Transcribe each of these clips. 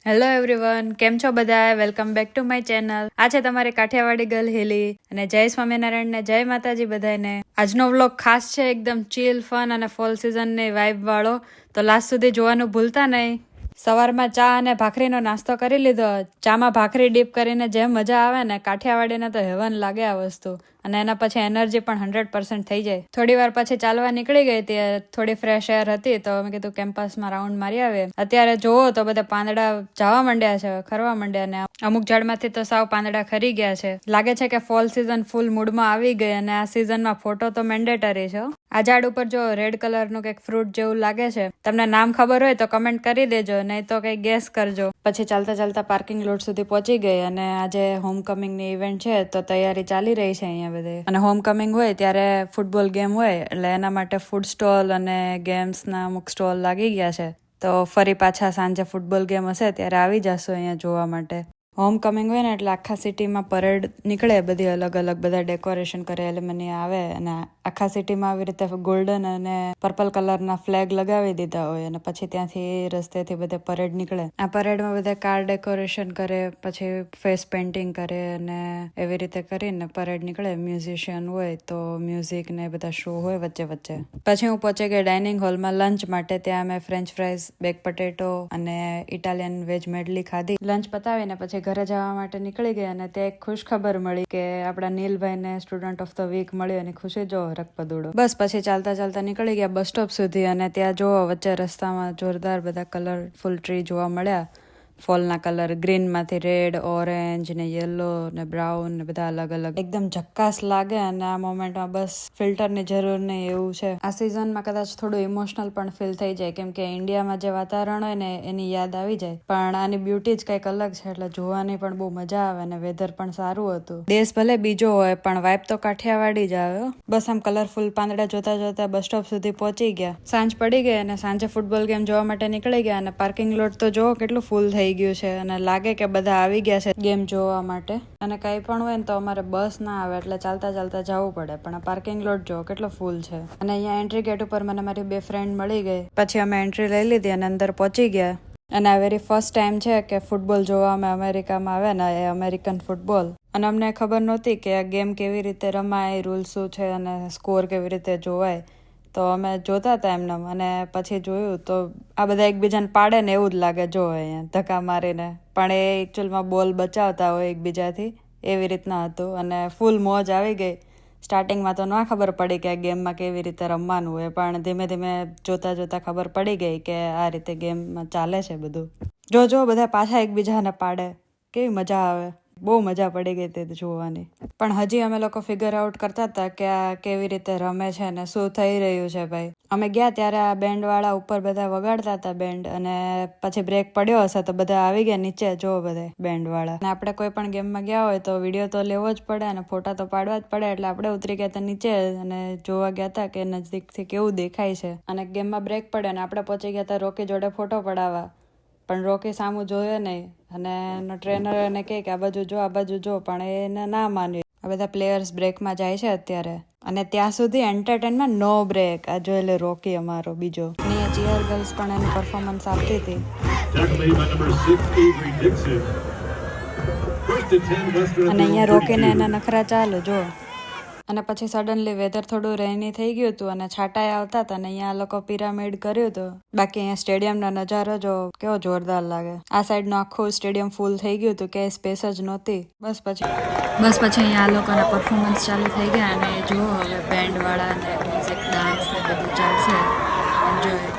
Hello everyone, કેમ છો બધા? Welcome back to my channel. આ છે તમારી કાઠિયાવાડી ગર્લ હેલી અને જય સ્વામિનારાયણ ને જય માતાજી બધાને. આજનો વ્લોગ ખાસ છે, એકદમ ચીલ, ફન અને ફોલ સિઝન ની વાઇબ વાળો, તો લાસ્ટ સુધી જોવાનું ભૂલતા નહીં. સવારમાં ચા અને ભાખરીનો નાસ્તો કરી લીધો. ચામાં ભાખરી ડીપ કરીને જે મજા આવે ને, કાઠિયાવાડીને તો હેવન લાગે આ વસ્તુ. અને એના પછી એનર્જી પણ 100% થઈ જાય. થોડી વાર પછી ચાલવા નીકળી ગઈ હતી, થોડી ફ્રેશ એર હતી તો મેં કીધું કેમ્પસમાં રાઉન્ડ મારી આવે. અત્યારે જોવો તો બધા પાંદડા જવા માંડ્યા છે, ખરવા માંડ્યા, ને અમુક ઝાડમાંથી તો સાવ પાંદડા ખરી ગયા છે. લાગે છે કે ફોલ સિઝન ફૂલ મૂડમાં આવી ગઈ અને આ સિઝનમાં ફોટો તો મેન્ડેટરી છે. આ ઝાડ ઉપર જો રેડ કલરનું કંઈક ફ્રૂટ જેવું લાગે છે. તમને નામ ખબર હોય તો કમેન્ટ કરી દેજો, નહીં તો કંઈ ગેસ કરજો. પછી ચાલતા ચાલતા પાર્કિંગ લોટ સુધી પહોંચી ગઈ અને આજે હોમકમિંગની ઇવેન્ટ છે તો તૈયારી ચાલી રહી છે અહીંયા બધે. અને હોમકમિંગ હોય ત્યારે ફૂટબોલ ગેમ હોય એટલે એના માટે ફૂડ સ્ટોલ અને ગેમ્સના અમુક સ્ટોલ લાગી ગયા છે. તો ફરી પાછા સાંજે ફૂટબોલ ગેમ હશે ત્યારે આવી જશો અહીંયા જોવા માટે. હોમકમિંગ હોય ને એટલે આખા સિટીમાં પરેડ નીકળે, બધી અલગ અલગ બધા ડેકોરેશન કરે, એલ્યુમિની આવે અને આખા સિટીમાં આવી રીતે ગોલ્ડન અને પર્પલ કલરના ફ્લેગ લગાવી દીધા હોય અને પછી ત્યાંથી રસ્તેથી બધે પરેડ નીકળે. આ પરેડમાં બધા કાર ડેકોરેશન કરે, પછી ફેસ પેઇન્ટિંગ કરે અને એવી રીતે કરીને પરેડ નીકળે. મ્યુઝિશિયન હોય તો મ્યુઝિક ને બધા શો હોય વચ્ચે વચ્ચે. પછી હું પહોંચી ગઈ ડાઇનિંગ હોલમાં લંચ માટે. ત્યાં મેં ફ્રેન્ચ ફ્રાઈઝ, બેક પટેટો અને ઇટાલિયન વેજ મેડલી ખાધી. લંચ પતાવીને પછી ઘરે જવા માટે નીકળી ગઈ અને ત્યાં એક ખુશ ખબર મળી કે આપણા નીલભાઈને સ્ટુડન્ટ ઓફ ધ વીક મળ્યો અને ખુશી જો રકપદુડો. બસ પછી ચાલતા ચાલતા નીકળી ગયા બસ સ્ટોપ સુધી અને ત્યાં જોવો વચ્ચે રસ્તામાં જોરદાર બધા કલરફુલ ટ્રી જોવા મળ્યા. ફોલના કલર ગ્રીનમાંથી રેડ, ઓરેન્જ ને યલો ને બ્રાઉન ને બધા અલગ અલગ, એકદમ ઝક્કાસ લાગે. અને આ મોમેન્ટમાં બસ ફિલ્ટરની જરૂર નહીં એવું છે. આ સિઝનમાં કદાચ થોડું ઇમોશનલ પણ ફીલ થઈ જાય, કેમ કે ઇન્ડિયામાં જે વાતાવરણ હોય ને એની યાદ આવી જાય. પણ આની બ્યુટી જ કંઈક અલગ છે એટલે જોવાની પણ બહુ મજા આવે ને વેધર પણ સારું હતું. દેશ ભલે બીજો હોય પણ વાઇબ તો કાઠિયાવાડી જ આવે. બસ આમ કલરફુલ પાંદડા જોતા જોતા બસ સ્ટોપ સુધી પહોંચી ગયા. સાંજ પડી ગઈ અને સાંજે ફૂટબોલ ગેમ જોવા માટે નીકળી ગયા. અને પાર્કિંગ લોટ તો જો કેટલું ફૂલ થઈ ગયું છે અને લાગે કે બધા આવી ગયા છે ગેમ જોવા માટે. અને કંઈ પણ હોય ને તો અમારે બસ ના આવે એટલે ચાલતા ચાલતા જવું પડે. પણ આ પાર્કિંગ લોટ જો કેટલો ફૂલ છે. અને અહીંયા એન્ટ્રી ગેટ ઉપર મને મારી બે ફ્રેન્ડ મળી ગઈ. પછી અમે એન્ટ્રી લઈ લીધી અને અંદર પહોંચી ગયા. અને આ વેરી ફર્સ્ટ ટાઈમ છે કે ફૂટબોલ જોવા અમે અમેરિકામાં આવે ને, એ અમેરિકન ફૂટબોલ. અને અમને ખબર નહોતી કે આ ગેમ કેવી રીતે રમાય, રૂલ શું છે અને સ્કોર કેવી રીતે જોવાય. તો અમે જોતા હતા એમને અને પછી જોયું તો આ બધા એકબીજાને પાડે ને એવું જ લાગે જો અહીંયા ધક્કા મારીને. પણ એ એકચ્યુઅલમાં બોલ બચાવતા હોય એકબીજાથી, એવી રીતના હતું. અને ફૂલ મોજ આવી ગઈ. સ્ટાર્ટિંગમાં તો ના ખબર પડી કે આ ગેમમાં કેવી રીતે રમવાનું હોય, પણ ધીમે ધીમે જોતા જોતા ખબર પડી ગઈ કે આ રીતે ગેમમાં ચાલે છે બધું. જો બધા પાછા એકબીજાને પાડે, કેવી મજા આવે. બહુ મજા પડી ગઈ તે જોવાની. પણ હજી અમે લોકો ફિગર આઉટ કરતા હતા કે આ કેવી રીતે રમે છે ને શું થઈ રહ્યું છે ભાઈ. અમે ગયા ત્યારે આ બેન્ડ વાળા ઉપર બધા વગાડતા હતા બેન્ડ, અને પછી બ્રેક પડ્યો હશે તો બધા આવી ગયા નીચે જો બધા બેન્ડ વાળા. અને આપણે કોઈ પણ ગેમમાં ગયા હોય તો વિડીયો તો લેવો જ પડે અને ફોટા તો પાડવા જ પડે. એટલે આપણે ઉતરી ગયા હતા નીચે અને જોવા ગયા હતા કે નજીકથી કેવું દેખાય છે. અને ગેમમાં બ્રેક પડ્યો અને આપણે પહોંચી ગયા હતા રોકી જોડે ફોટો પડાવવા. પણ રોકી સામું જોયો નહીં અને એનો ટ્રેનર એને કહે કે આ બાજુ જો, પણ એને ના માન્યું. આ બધા પ્લેયર્સ બ્રેકમાં જાય છે અત્યારે. અને ત્યાં સુધી એન્ટરટેનમેન્ટ નો બ્રેક. આ જોઈ લે રોકી અમારો બીજો. અહીંયા ચીયર ગર્લ્સ પણ એનું પરફોર્મન્સ આપતી હતી. અને અહીંયા રોકીને એના નખરા ચાલુ જો. અને પછી સડનલી વેધર થોડું રેની થઈ ગયું હતું અને છાંટાઈ આવતા હતા. અને અહીંયા લોકો પિરામિડ કર્યું હતું. બાકી અહીંયા સ્ટેડિયમનો નજારો જો કેવો જોરદાર લાગે. આ સાઈડનું આખું સ્ટેડિયમ ફૂલ થઈ ગયું હતું, કે સ્પેસ જ નહોતી. બસ પછી અહીંયા આ લોકોના પરફોર્મન્સ ચાલુ થઈ ગયા. અને જો હવે બેન્ડ વાળા ને મ્યુઝિક, ડાન્સ ને બધું ચાલશે. એન્જોય.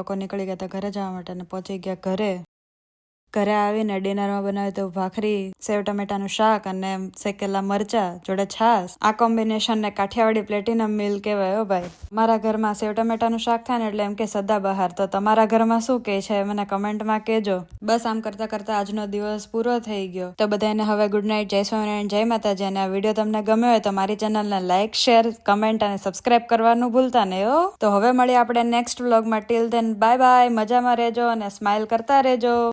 લોકો નીકળી ગયા હતા ઘરે જવા માટે અને પહોંચી ગયા ઘરે આવીને ડિનરમાં બનાવ્યું તો ભાખરી, સેવ ટમેટાનું શાક અને શેકેલા મરચા જોડે છાશ. આ કોમ્બિનેશન ને કાઠિયાવાડી પ્લેટિનમ મીલ કહેવાય. ભાઈ, મારા ઘરમાં સેવ ટમેટાનું શાક થાય ને એટલે એમ કે સદા બહાર. તો તમારા ઘરમાં શું કે છે મને કમેન્ટમાં કહેજો. બસ આમ કરતા કરતા આજનો દિવસ પૂરો થઈ ગયો. તો બધાને હવે ગુડ નાઇટ, જય સ્વામિનારાયણ, જય માતાજી. અને આ વિડીયો તમને ગમ્યો હોય તો મારી ચેનલને લાઇક, શેર, કમેન્ટ અને સબસ્ક્રાઇબ કરવાનું ભૂલતા નહીં હો. તો હવે મળીએ આપણે નેક્સ્ટ વ્લોગમાં. Till then bye bye. મજામાં રહેજો અને સ્માઇલ કરતા રહેજો.